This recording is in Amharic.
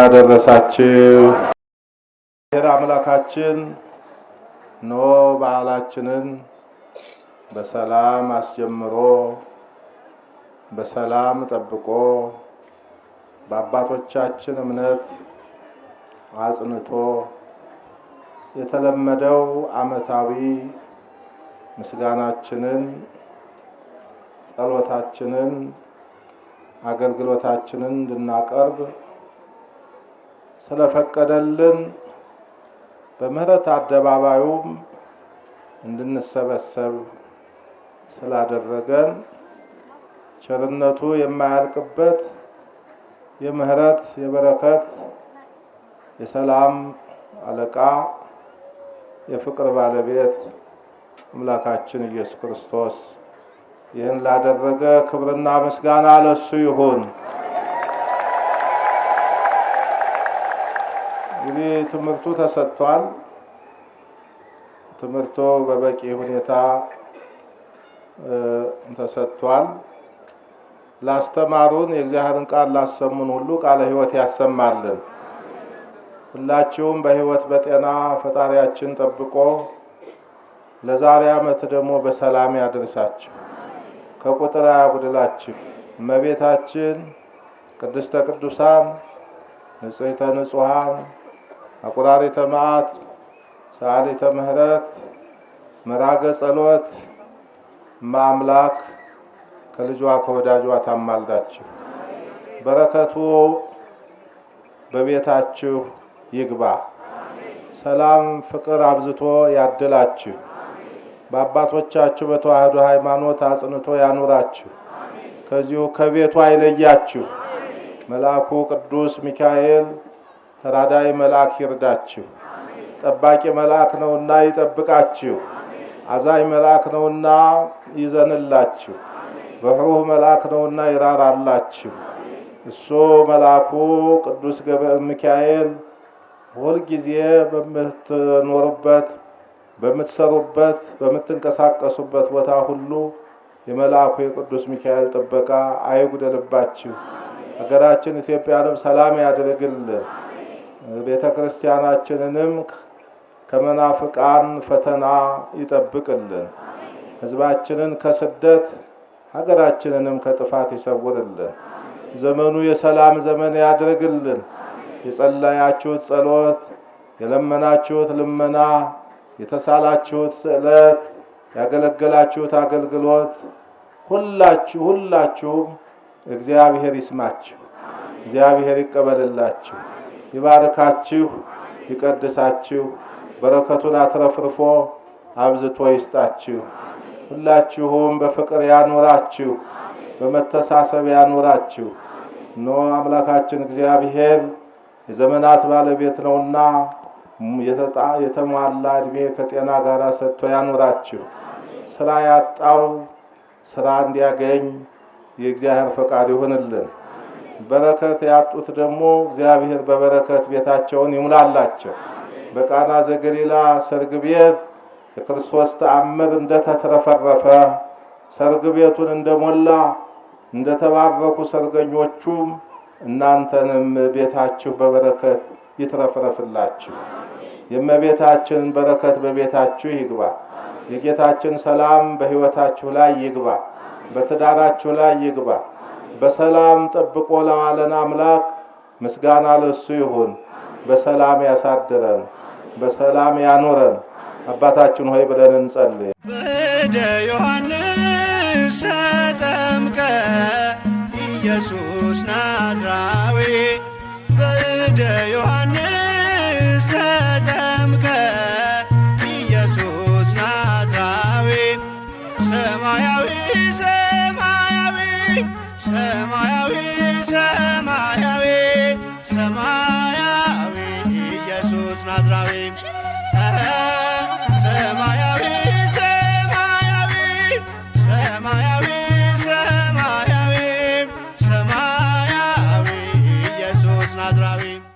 አደረሳችሁ። አምላካችን ኖ በዓላችንን በሰላም አስጀምሮ በሰላም ጠብቆ በአባቶቻችን እምነት አጽንቶ የተለመደው ዓመታዊ ምስጋናችንን ጸሎታችንን አገልግሎታችንን እንድናቀርብ ስለፈቀደልን በምህረት አደባባዩም እንድንሰበሰብ ስላደረገን ቸርነቱ የማያልቅበት የምህረት የበረከት የሰላም አለቃ የፍቅር ባለቤት አምላካችን ኢየሱስ ክርስቶስ ይህን ላደረገ ክብርና ምስጋና ለሱ ይሁን። እንግዲህ ትምህርቱ ተሰጥቷል። ትምህርቱ በበቂ ሁኔታ ተሰጥቷል። ላስተማሩን የእግዚአብሔርን ቃል ላሰሙን ሁሉ ቃለ ሕይወት ያሰማልን። ሁላችሁም በሕይወት በጤና ፈጣሪያችን ጠብቆ ለዛሬ ዓመት ደግሞ በሰላም ያድርሳችሁ፣ ከቁጥር አያጉድላችሁ። እመቤታችን ቅድስተ ቅዱሳን ንጽሕተ ንጹሐን አቁራሪተ መዓት ሰዓሊተ ምሕረት መራገ ጸሎት ማምላክ ከልጇ ከወዳጇ ታማልዳችሁ። በረከቱ በቤታችሁ ይግባ። ሰላም ፍቅር አብዝቶ ያድላችሁ። በአባቶቻችሁ በተዋህዶ ሃይማኖት አጽንቶ ያኑራችሁ። ከዚሁ ከቤቱ አይለያችሁ። መልአኩ ቅዱስ ሚካኤል ተራዳይ መልአክ ይርዳችሁ። ጠባቂ መልአክ ነውና ይጠብቃችሁ። አዛኝ መልአክ ነውና ይዘንላችሁ። በሩህ መልአክ ነውና ይራራላችሁ። እሱ መልአኩ ቅዱስ ሚካኤል ሁል ጊዜ በምትኖሩበት በምትሰሩበት በምትንቀሳቀሱበት ቦታ ሁሉ የመልአኩ የቅዱስ ሚካኤል ጥበቃ አይጉደልባችሁ። ሀገራችን ኢትዮጵያንም ሰላም ያድርግልን። ቤተክርስቲያናችንንም ከመናፍቃን ፈተና ይጠብቅልን። ሕዝባችንን ከስደት ሀገራችንንም ከጥፋት ይሰውርልን። ዘመኑ የሰላም ዘመን ያድርግልን። የጸለያችሁት ጸሎት፣ የለመናችሁት ልመና፣ የተሳላችሁት ስዕለት፣ ያገለገላችሁት አገልግሎት ሁላችሁም እግዚአብሔር ይስማችሁ፣ እግዚአብሔር ይቀበልላችሁ፣ ይባርካችሁ፣ ይቀድሳችሁ፣ በረከቱን አትረፍርፎ አብዝቶ ይስጣችሁ። ሁላችሁም በፍቅር ያኑራችሁ፣ በመተሳሰብ ያኑራችሁ። ኖ አምላካችን እግዚአብሔር የዘመናት ባለቤት ነውና የተሟላ እድሜ ከጤና ጋር ሰጥቶ ያኑራችሁ። ስራ ያጣው ስራ እንዲያገኝ የእግዚአብሔር ፈቃድ ይሁንልን። በረከት ያጡት ደግሞ እግዚአብሔር በበረከት ቤታቸውን ይሙላላቸው። በቃና ዘገሊላ ሰርግ ቤት የክርስቶስ ተአምር እንደተትረፈረፈ ሰርግ ቤቱን እንደሞላ እንደተባረኩ ሰርገኞቹም እናንተንም ቤታችሁ በበረከት ይትረፍረፍላችሁ። የእመቤታችንን በረከት በቤታችሁ ይግባ። የጌታችን ሰላም በሕይወታችሁ ላይ ይግባ፣ በትዳራችሁ ላይ ይግባ። በሰላም ጠብቆ ለዋለን አምላክ ምስጋና ለሱ ይሁን። በሰላም ያሳድረን፣ በሰላም ያኑረን። አባታችን ሆይ ብለን እንጸልይ። በእደ ዮሐንስ ተጠምቀ ኢየሱስ ናዝራዊ በእደ ዮሐንስ ተጠምቀ ኢየሱስ ናዝራዊ ሰማያዊ ሰማያዊ ሰማያዊ ሰማያዊ ሰማያዊ ኢየሱስ ናዝራዊ